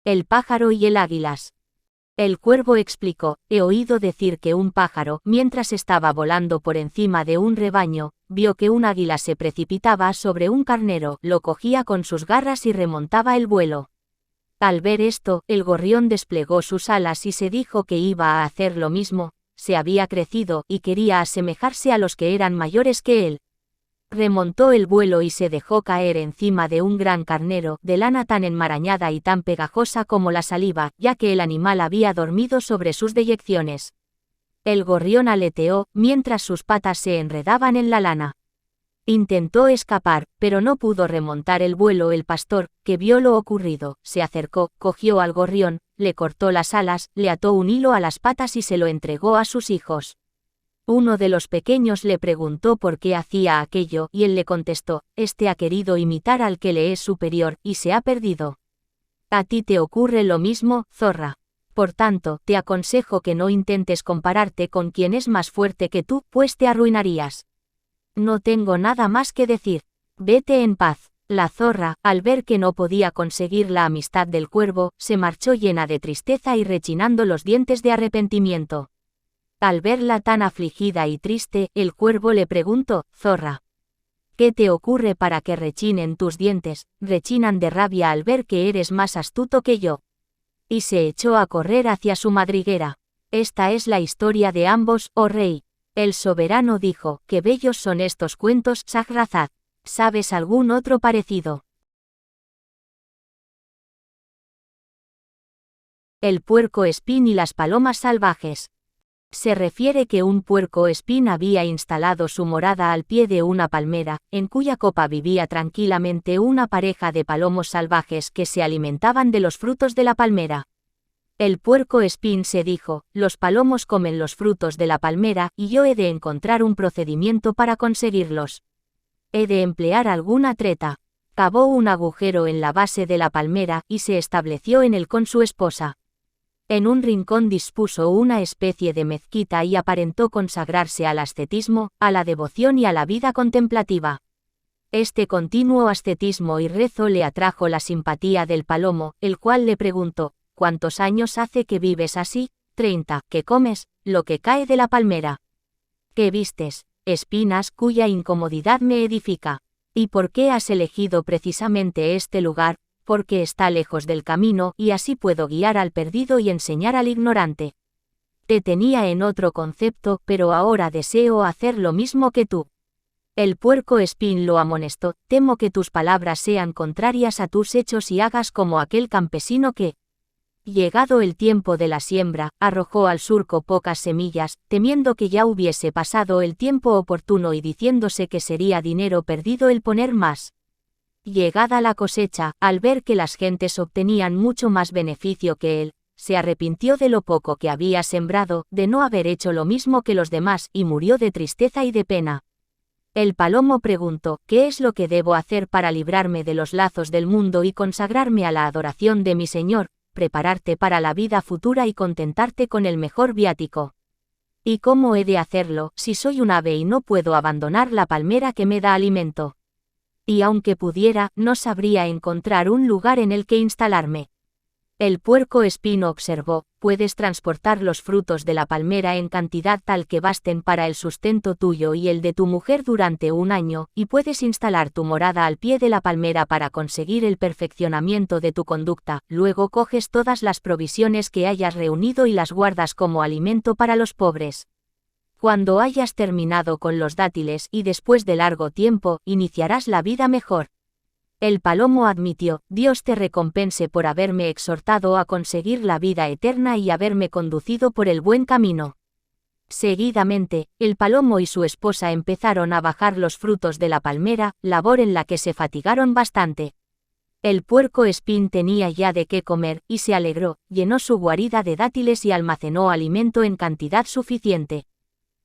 El pájaro y el águilas. El cuervo explicó, he oído decir que un pájaro, mientras estaba volando por encima de un rebaño, vio que un águila se precipitaba sobre un carnero, lo cogía con sus garras y remontaba el vuelo. Al ver esto, el gorrión desplegó sus alas y se dijo que iba a hacer lo mismo, se había crecido y quería asemejarse a los que eran mayores que él. Remontó el vuelo y se dejó caer encima de un gran carnero, de lana tan enmarañada y tan pegajosa como la saliva, ya que el animal había dormido sobre sus deyecciones. El gorrión aleteó, mientras sus patas se enredaban en la lana. Intentó escapar, pero no pudo remontar el vuelo. El pastor, que vio lo ocurrido, se acercó, cogió al gorrión, le cortó las alas, le ató un hilo a las patas y se lo entregó a sus hijos. Uno de los pequeños le preguntó por qué hacía aquello, y él le contestó, este ha querido imitar al que le es superior, y se ha perdido. A ti te ocurre lo mismo, zorra. Por tanto, te aconsejo que no intentes compararte con quien es más fuerte que tú, pues te arruinarías. No tengo nada más que decir. Vete en paz. La zorra, al ver que no podía conseguir la amistad del cuervo, se marchó llena de tristeza y rechinando los dientes de arrepentimiento. Al verla tan afligida y triste, el cuervo le preguntó, zorra, ¿qué te ocurre para que rechinen tus dientes? Rechinan de rabia al ver que eres más astuto que yo. Y se echó a correr hacia su madriguera. Esta es la historia de ambos, oh rey. El soberano dijo, qué bellos son estos cuentos, Shahrazad. ¿Sabes algún otro parecido? El puerco espín y las palomas salvajes. Se refiere que un puerco espín había instalado su morada al pie de una palmera, en cuya copa vivía tranquilamente una pareja de palomos salvajes que se alimentaban de los frutos de la palmera. El puerco espín se dijo, los palomos comen los frutos de la palmera y yo he de encontrar un procedimiento para conseguirlos. He de emplear alguna treta. Cavó un agujero en la base de la palmera y se estableció en él con su esposa. En un rincón dispuso una especie de mezquita y aparentó consagrarse al ascetismo, a la devoción y a la vida contemplativa. Este continuo ascetismo y rezo le atrajo la simpatía del palomo, el cual le preguntó, ¿cuántos años hace que vives así? 30. ¿Qué comes? Lo que cae de la palmera. ¿Qué vistes? Espinas cuya incomodidad me edifica. ¿Y por qué has elegido precisamente este lugar? Porque está lejos del camino y así puedo guiar al perdido y enseñar al ignorante. Te tenía en otro concepto, pero ahora deseo hacer lo mismo que tú. El puerco espín lo amonestó, temo que tus palabras sean contrarias a tus hechos y hagas como aquel campesino que, llegado el tiempo de la siembra, arrojó al surco pocas semillas, temiendo que ya hubiese pasado el tiempo oportuno y diciéndose que sería dinero perdido el poner más. Llegada la cosecha, al ver que las gentes obtenían mucho más beneficio que él, se arrepintió de lo poco que había sembrado, de no haber hecho lo mismo que los demás, y murió de tristeza y de pena. El palomo preguntó, ¿qué es lo que debo hacer para librarme de los lazos del mundo y consagrarme a la adoración de mi Señor? Prepararte para la vida futura y contentarte con el mejor viático. ¿Y cómo he de hacerlo, si soy un ave y no puedo abandonar la palmera que me da alimento? Y aunque pudiera, no sabría encontrar un lugar en el que instalarme. El puerco espín observó, puedes transportar los frutos de la palmera en cantidad tal que basten para el sustento tuyo y el de tu mujer durante un año, y puedes instalar tu morada al pie de la palmera para conseguir el perfeccionamiento de tu conducta, luego coges todas las provisiones que hayas reunido y las guardas como alimento para los pobres. Cuando hayas terminado con los dátiles y después de largo tiempo, iniciarás la vida mejor. El palomo admitió, Dios te recompense por haberme exhortado a conseguir la vida eterna y haberme conducido por el buen camino. Seguidamente, el palomo y su esposa empezaron a bajar los frutos de la palmera, labor en la que se fatigaron bastante. El puerco espín tenía ya de qué comer, y se alegró, llenó su guarida de dátiles y almacenó alimento en cantidad suficiente.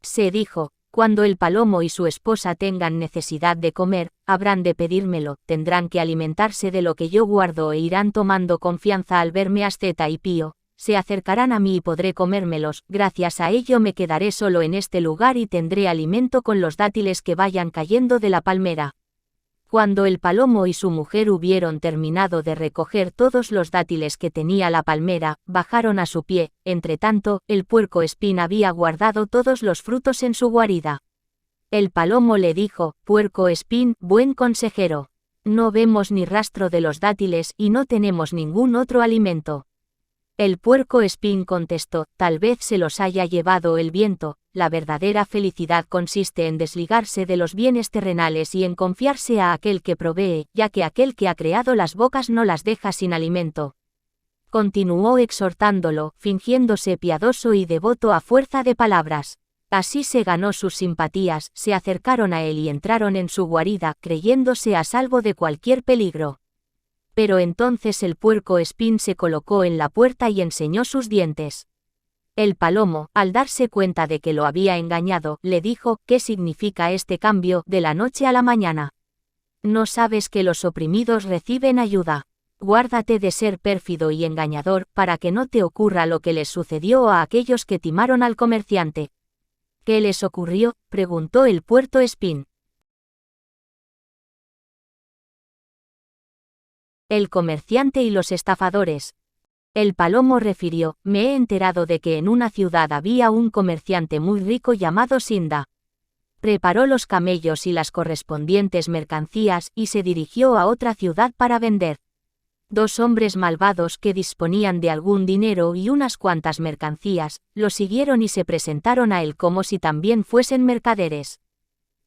Se dijo, cuando el palomo y su esposa tengan necesidad de comer, habrán de pedírmelo, tendrán que alimentarse de lo que yo guardo e irán tomando confianza al verme asceta y pío, se acercarán a mí y podré comérmelos, gracias a ello me quedaré solo en este lugar y tendré alimento con los dátiles que vayan cayendo de la palmera. Cuando el palomo y su mujer hubieron terminado de recoger todos los dátiles que tenía la palmera, bajaron a su pie. Entretanto, el puercoespín había guardado todos los frutos en su guarida. El palomo le dijo: «Puercoespín, buen consejero, no vemos ni rastro de los dátiles y no tenemos ningún otro alimento». El puercoespín contestó: «Tal vez se los haya llevado el viento. La verdadera felicidad consiste en desligarse de los bienes terrenales y en confiarse a aquel que provee, ya que aquel que ha creado las bocas no las deja sin alimento». Continuó exhortándolo, fingiéndose piadoso y devoto a fuerza de palabras. Así se ganó sus simpatías, se acercaron a él y entraron en su guarida, creyéndose a salvo de cualquier peligro. Pero entonces el puercoespín se colocó en la puerta y enseñó sus dientes. El palomo, al darse cuenta de que lo había engañado, le dijo: «¿Qué significa este cambio de la noche a la mañana? ¿No sabes que los oprimidos reciben ayuda? Guárdate de ser pérfido y engañador, para que no te ocurra lo que les sucedió a aquellos que timaron al comerciante». «¿Qué les ocurrió?», preguntó el puercoespín. El comerciante y los estafadores. El palomo refirió: «Me he enterado de que en una ciudad había un comerciante muy rico llamado Sinda. Preparó los camellos y las correspondientes mercancías y se dirigió a otra ciudad para vender. Dos hombres malvados que disponían de algún dinero y unas cuantas mercancías, lo siguieron y se presentaron a él como si también fuesen mercaderes.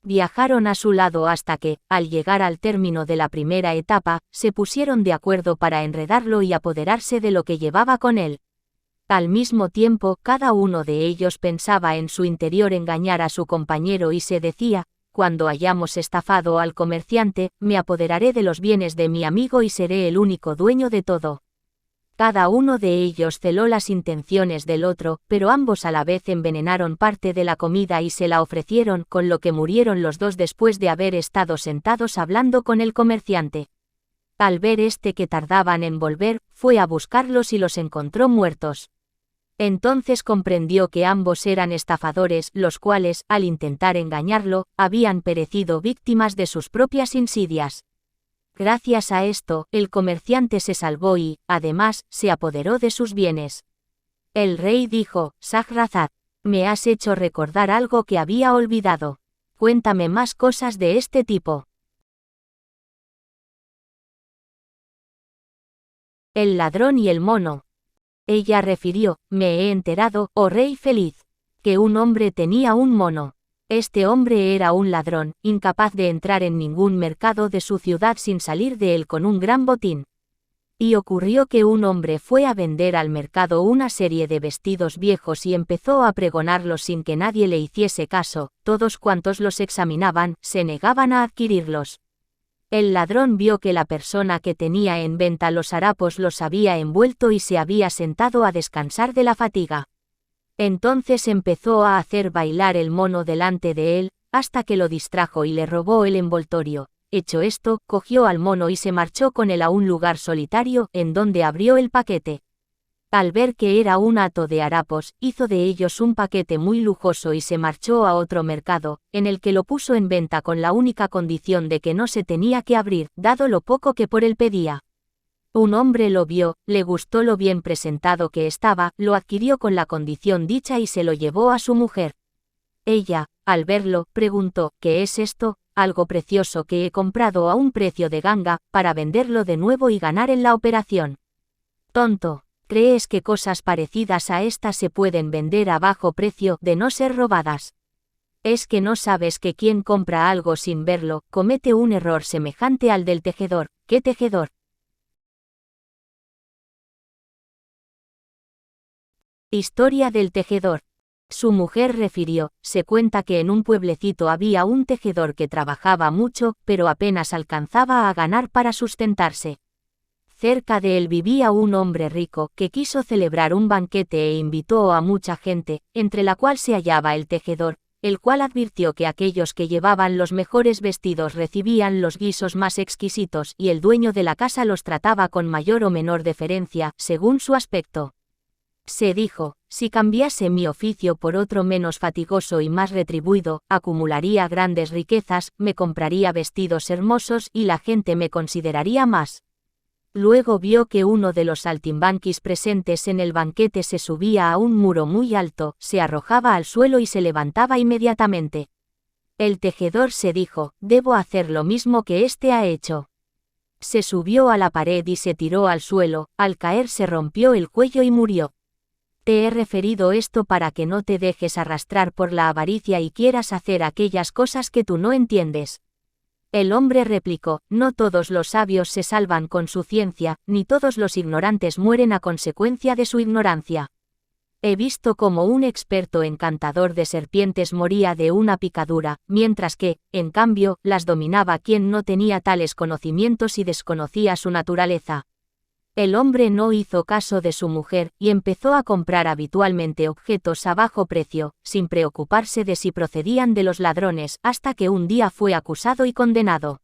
Viajaron a su lado hasta que, al llegar al término de la primera etapa, se pusieron de acuerdo para enredarlo y apoderarse de lo que llevaba con él. Al mismo tiempo, cada uno de ellos pensaba en su interior engañar a su compañero y se decía: «Cuando hayamos estafado al comerciante, me apoderaré de los bienes de mi amigo y seré el único dueño de todo». Cada uno de ellos celó las intenciones del otro, pero ambos a la vez envenenaron parte de la comida y se la ofrecieron, con lo que murieron los dos después de haber estado sentados hablando con el comerciante. Al ver que tardaban en volver, fue a buscarlos y los encontró muertos. Entonces comprendió que ambos eran estafadores, los cuales, al intentar engañarlo, habían perecido víctimas de sus propias insidias. Gracias a esto, el comerciante se salvó y, además, se apoderó de sus bienes. El rey dijo: «Shahrazad, me has hecho recordar algo que había olvidado. Cuéntame más cosas de este tipo». El ladrón y el mono. Ella refirió: «Me he enterado, oh rey feliz, que un hombre tenía un mono. Este hombre era un ladrón, incapaz de entrar en ningún mercado de su ciudad sin salir de él con un gran botín. Y ocurrió que un hombre fue a vender al mercado una serie de vestidos viejos y empezó a pregonarlos sin que nadie le hiciese caso. Todos cuantos los examinaban, se negaban a adquirirlos. El ladrón vio que la persona que tenía en venta los harapos los había envuelto y se había sentado a descansar de la fatiga. Entonces empezó a hacer bailar el mono delante de él, hasta que lo distrajo y le robó el envoltorio. Hecho esto, cogió al mono y se marchó con él a un lugar solitario, en donde abrió el paquete. Al ver que era un hato de harapos, hizo de ellos un paquete muy lujoso y se marchó a otro mercado, en el que lo puso en venta con la única condición de que no se tenía que abrir, dado lo poco que por él pedía. Un hombre lo vio, le gustó lo bien presentado que estaba, lo adquirió con la condición dicha y se lo llevó a su mujer. Ella, al verlo, preguntó: «¿Qué es esto?». «Algo precioso que he comprado a un precio de ganga, para venderlo de nuevo y ganar en la operación». «Tonto, ¿crees que cosas parecidas a esta se pueden vender a bajo precio, de no ser robadas? ¿Es que no sabes que quien compra algo sin verlo, comete un error semejante al del tejedor?» «¿Qué tejedor?». Historia del tejedor. Su mujer refirió: «Se cuenta que en un pueblecito había un tejedor que trabajaba mucho, pero apenas alcanzaba a ganar para sustentarse. Cerca de él vivía un hombre rico, que quiso celebrar un banquete e invitó a mucha gente, entre la cual se hallaba el tejedor, el cual advirtió que aquellos que llevaban los mejores vestidos recibían los guisos más exquisitos y el dueño de la casa los trataba con mayor o menor deferencia, según su aspecto. Se dijo, si cambiase mi oficio por otro menos fatigoso y más retribuido, acumularía grandes riquezas, me compraría vestidos hermosos y la gente me consideraría más. Luego vio que uno de los saltimbanquis presentes en el banquete se subía a un muro muy alto, se arrojaba al suelo y se levantaba inmediatamente. El tejedor se dijo, debo hacer lo mismo que éste ha hecho. Se subió a la pared y se tiró al suelo, al caer se rompió el cuello y murió. Te he referido esto para que no te dejes arrastrar por la avaricia y quieras hacer aquellas cosas que tú no entiendes. El hombre replicó, no todos los sabios se salvan con su ciencia, ni todos los ignorantes mueren a consecuencia de su ignorancia. He visto cómo un experto encantador de serpientes moría de una picadura, mientras que, en cambio, las dominaba quien no tenía tales conocimientos y desconocía su naturaleza. El hombre no hizo caso de su mujer, y empezó a comprar habitualmente objetos a bajo precio, sin preocuparse de si procedían de los ladrones, hasta que un día fue acusado y condenado.